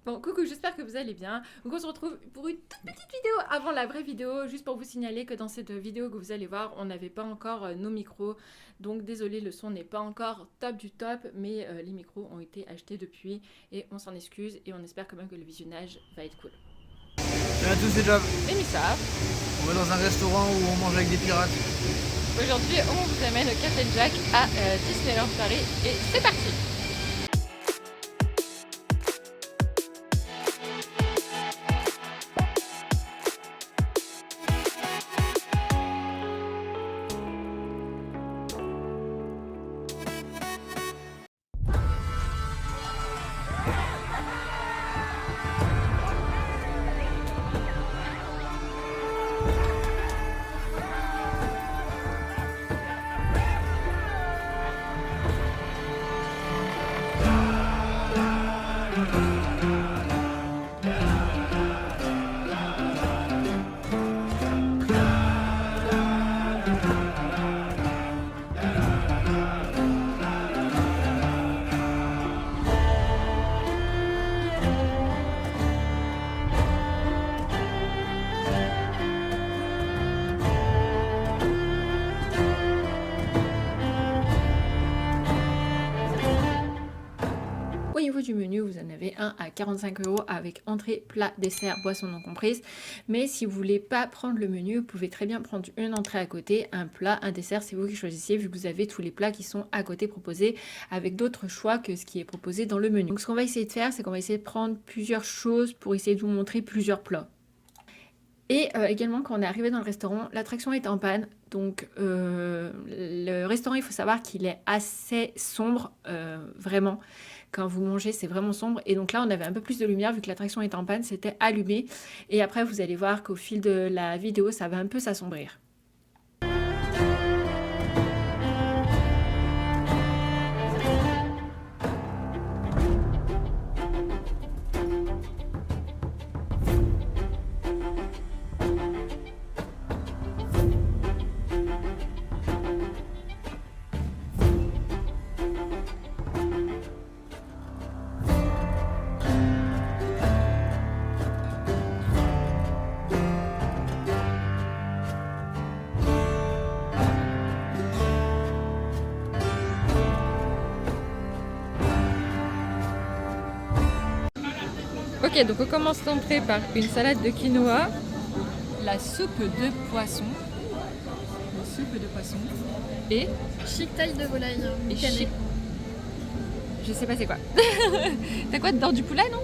Bon, coucou, j'espère que vous allez bien. Donc on se retrouve pour une toute petite vidéo avant la vraie vidéo, juste pour vous signaler que dans cette vidéo que vous allez voir, on n'avait pas encore nos micros. Donc désolé, le son n'est pas encore top du top, mais les micros ont été achetés depuis et on s'en excuse et on espère quand même que le visionnage va être cool. Salut à tous, c'est Jav. Et Missa. On va dans un restaurant où on mange avec des pirates. Aujourd'hui, on vous amène au Café Jack à Disneyland Paris et c'est parti. Au niveau du menu, vous en avez un à 45 € avec entrée, plat, dessert, boisson non comprise. Mais si vous voulez pas prendre le menu, vous pouvez très bien prendre une entrée à côté, un plat, un dessert, c'est vous qui choisissez vu que vous avez tous les plats qui sont à côté proposés avec d'autres choix que ce qui est proposé dans le menu. Donc ce qu'on va essayer de faire, c'est qu'on va essayer de prendre plusieurs choses pour essayer de vous montrer plusieurs plats. Et également, quand on est arrivé dans le restaurant, l'attraction est en panne. Donc, le restaurant, il faut savoir qu'il est assez sombre, vraiment. Quand vous mangez, c'est vraiment sombre. Et donc là, on avait un peu plus de lumière, vu que l'attraction est en panne, c'était allumé. Et après, vous allez voir qu'au fil de la vidéo, ça va un peu s'assombrir. Ok, donc on commence l'entrée par une salade de quinoa, la soupe de poisson, et Chic taille de volaille. et je sais pas c'est quoi. T'as quoi dedans, du poulet, non?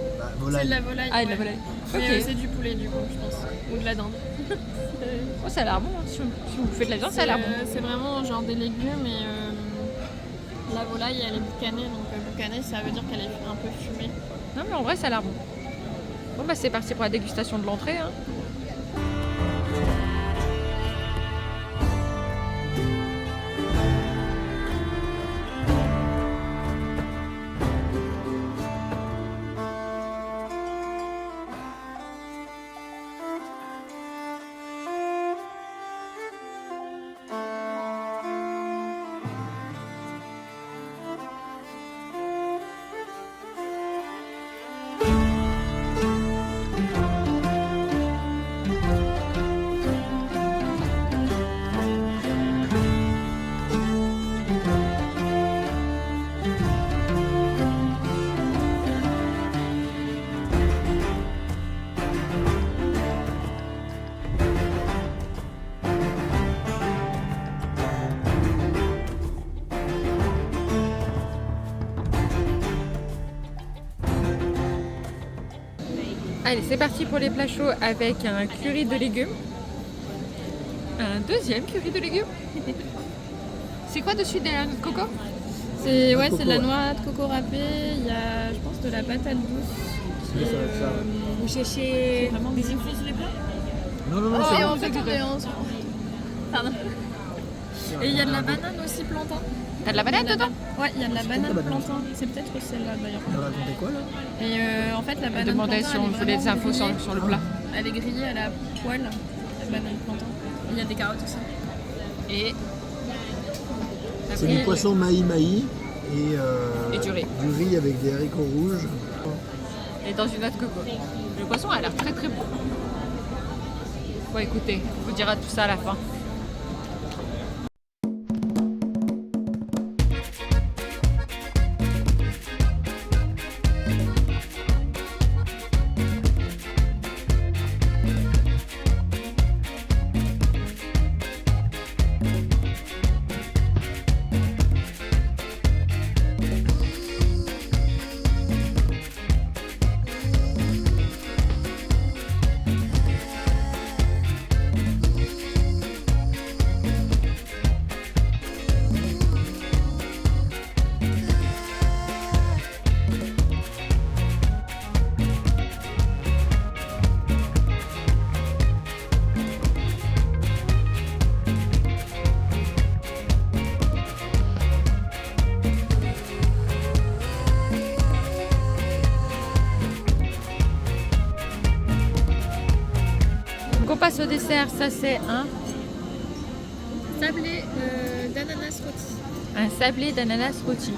C'est de la volaille. Ah, de la ouais. volaille. Mais, Ok. c'est du poulet du coup, je pense. Ou de la dinde. Oh, ça a l'air bon, hein. Si vous faites de la viande, ça a l'air bon. C'est vraiment genre des légumes et la volaille elle est boucanée. Donc boucanée ça veut dire qu'elle est un peu fumée. Non, mais en vrai, ça a l'air bon. Bon, bah c'est parti pour la dégustation de l'entrée, hein. Allez, c'est parti pour les plats chauds avec un curry de légumes. Un deuxième curry de légumes. C'est quoi dessus, des noix de coco? C'est Noix de c'est de la coco, noix de coco râpée. Il y a je pense de la patate douce. Et, Vous cherchez vraiment des infus sur les plats. Non, non, non, Oh, c'est et bon. en fait on est en... Pardon. Et il y a de la banane aussi plantain. T'as de la banane dedans? Ouais, il y a de la banane banane. plantain. C'est peut-être celle-là d'ailleurs. On va raconter quoi là? Et en fait, la banane demandait plantain, si on elle est voulait des vraiment infos grillée. sur le plat. Elle est grillée à la poêle, la banane plantain. Et il y a des carottes aussi. Et C'est du poisson maï-maï et Et du riz. avec des haricots rouges. et dans une autre coco. Le poisson a l'air très très bon. Bon écoutez, on vous dira tout ça à la fin. Donc on passe au dessert, ça c'est un Sablé d'ananas rôti. Un sablé d'ananas rôti.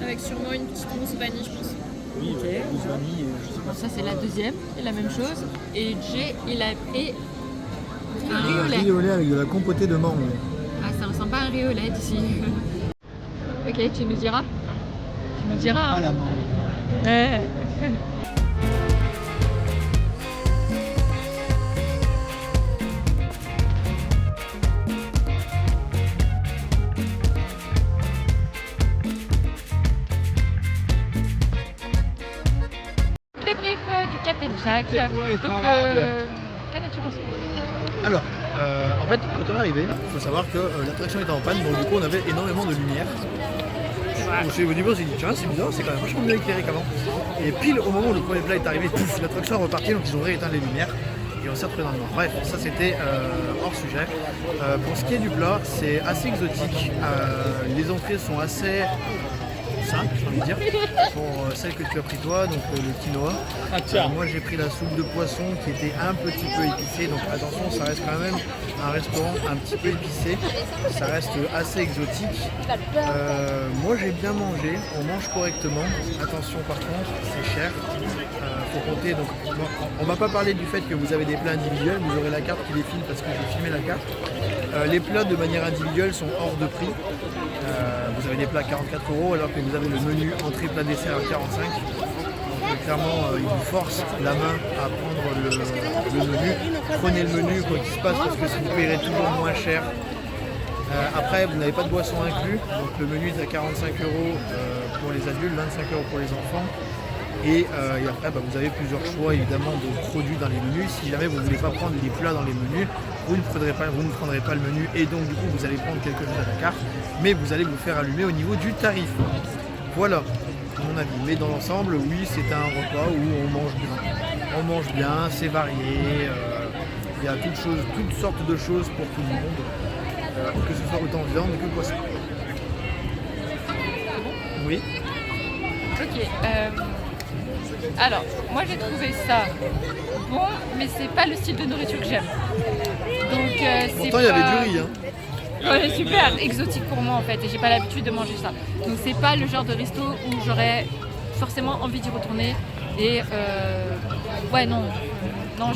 Avec sûrement une petite mousse vanille, je pense. Oui, Ok. les vanille, je sais pas. Bon, ça c'est la deuxième, c'est la même chose. Et Jay, il a pris un Un riz au lait. riz au lait avec de la compotée de mangue. Ah, ça ressemble pas à un riz au lait d'ici. Ok, tu nous diras. Tu nous diras. Ah, Hein. la mangue. Ouais. Débrief du Captain Jack. Donc, qu'en as-tu pensé? Alors, en fait, quand on est arrivé, il faut savoir que l'attraction était en panne, donc du coup on avait énormément de lumière. On s'est dit, on s'est dit, tiens, c'est bizarre, c'est quand même vachement mieux éclairé qu'avant. Et pile au moment où le premier plat est arrivé, pouf, l'attraction est repartie, donc ils ont rééteint les lumières et on s'est retrouvé dans le noir. Bref, ça c'était hors sujet. Pour ce qui est du plat, c'est assez exotique. Les entrées sont assez simples, j'ai envie de dire, pour celle que tu as pris toi, donc le quinoa. Moi j'ai pris la soupe de poisson qui était un petit peu épicée, donc attention, ça reste quand même un restaurant un petit peu épicé, ça reste assez exotique. Moi j'ai bien mangé, on mange correctement. Attention par contre, c'est cher. Faut compter, donc on va pas parler du fait que vous avez des plats individuels, vous aurez la carte qui défile parce que j'ai filmé la carte. Les plats de manière individuelle sont hors de prix. Vous avez des plats à 44 € alors que vous avez le menu entrée plat dessert à 45. Donc clairement ils vous forcent la main à prendre le menu. Prenez le menu quoi qu'il se passe parce que vous paierez toujours moins cher. Après vous n'avez pas de boisson inclus, donc le menu est à 45 € pour les adultes, 25 € pour les enfants. Et après, vous avez plusieurs choix évidemment de produits dans les menus. Si jamais vous ne voulez pas prendre les plats dans les menus, vous ne prendrez pas le menu et donc du coup vous allez prendre quelque chose à la carte, mais vous allez vous faire allumer au niveau du tarif. Voilà, mon avis. Mais dans l'ensemble, oui, c'est un repas où on mange bien. On mange bien, c'est varié. Il y a toutes sortes de choses pour tout le monde, que ce soit autant viande que poisson. Oui. Ok. Alors, moi j'ai trouvé ça bon, mais c'est pas le style de nourriture que j'aime. Donc, c'est Pourtant, il y avait du riz. Hein. Ouais, super exotique pour moi en fait, et j'ai pas l'habitude de manger ça. Donc, c'est pas le genre de resto où j'aurais forcément envie d'y retourner. Et ouais, non,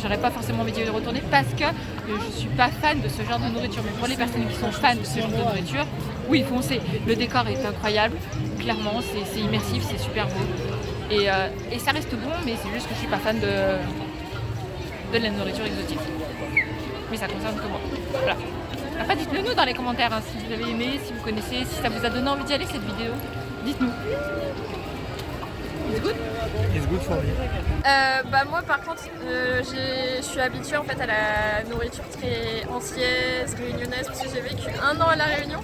j'aurais pas forcément envie d'y retourner parce que je suis pas fan de ce genre de nourriture. Mais pour les personnes qui sont fans de ce genre de nourriture, oui, foncez. Le décor est incroyable, clairement, c'est immersif, c'est super beau. Et ça reste bon, mais c'est juste que je suis pas fan de la nourriture exotique. Mais ça concerne que moi. Voilà. Après, dites-le nous dans les commentaires hein, si vous avez aimé, si vous connaissez, si ça vous a donné envie d'y aller cette vidéo. Dites-nous. It's good? It's good for me. Moi par contre je suis habituée en fait à la nourriture très antillaise, réunionnaise parce que j'ai vécu 1 an à La Réunion.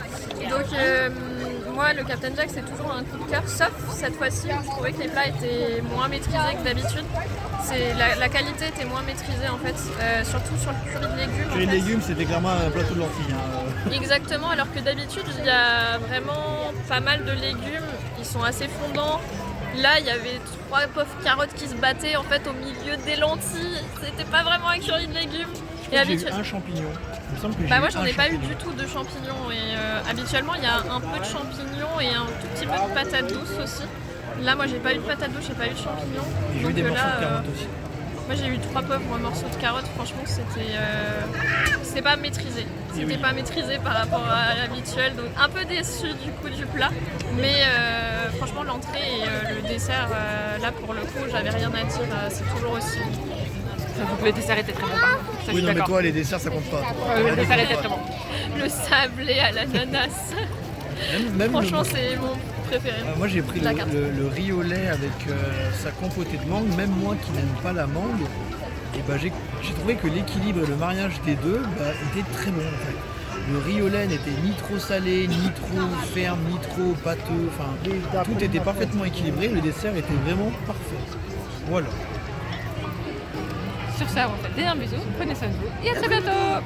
Donc moi le Captain Jack c'est toujours un coup de cœur, sauf cette fois-ci où je trouvais que les plats étaient moins maîtrisés que d'habitude. La qualité était moins maîtrisée en fait, surtout sur le curry de légumes. Les légumes c'était clairement un plateau de lentilles. Hein. Exactement, alors que d'habitude il y a vraiment pas mal de légumes, ils sont assez fondants. Là, il y avait 3 pauvres carottes qui se battaient en fait au milieu des lentilles. C'était pas vraiment un curry de légumes. J'ai eu un champignon. Il me semble que moi, j'en ai pas eu du tout de champignons. Et habituellement, il y a un peu de champignons et un tout petit peu de patates douces aussi. Là, moi, j'ai pas eu de patate douce, j'ai pas eu de champignons. Et j'ai eu des Donc, morceaux là, de carottes aussi. moi, j'ai eu 3 pauvres morceaux de carottes. Franchement, c'était pas maîtrisé. C'était oui. pas maîtrisé par rapport à l'habituel. Donc, un peu déçu du coup du plat. Mais franchement, l'entrée et le dessert, là, pour le coup, j'avais rien à dire. C'est toujours aussi bon. Le dessert était très bon. Ça, je Oui, suis non, mais d'accord. toi, les desserts, ça compte pas. Le dessert était très bon. Le sablé à l'ananas. Même Franchement, le- c'est mon préféré. Moi j'ai pris La carte. le riz au lait avec sa compotée de mangue, même moi qui n'aime pas la mangue, et bah, j'ai trouvé que l'équilibre et le mariage des deux était très bon en fait. Le riz au lait n'était ni trop salé, ni trop ferme, ni trop pâteux, enfin tout était parfaitement équilibré, le dessert était vraiment parfait. Voilà. Sur ça, on vous fait des bisous, prenez soin de vous et à très bientôt.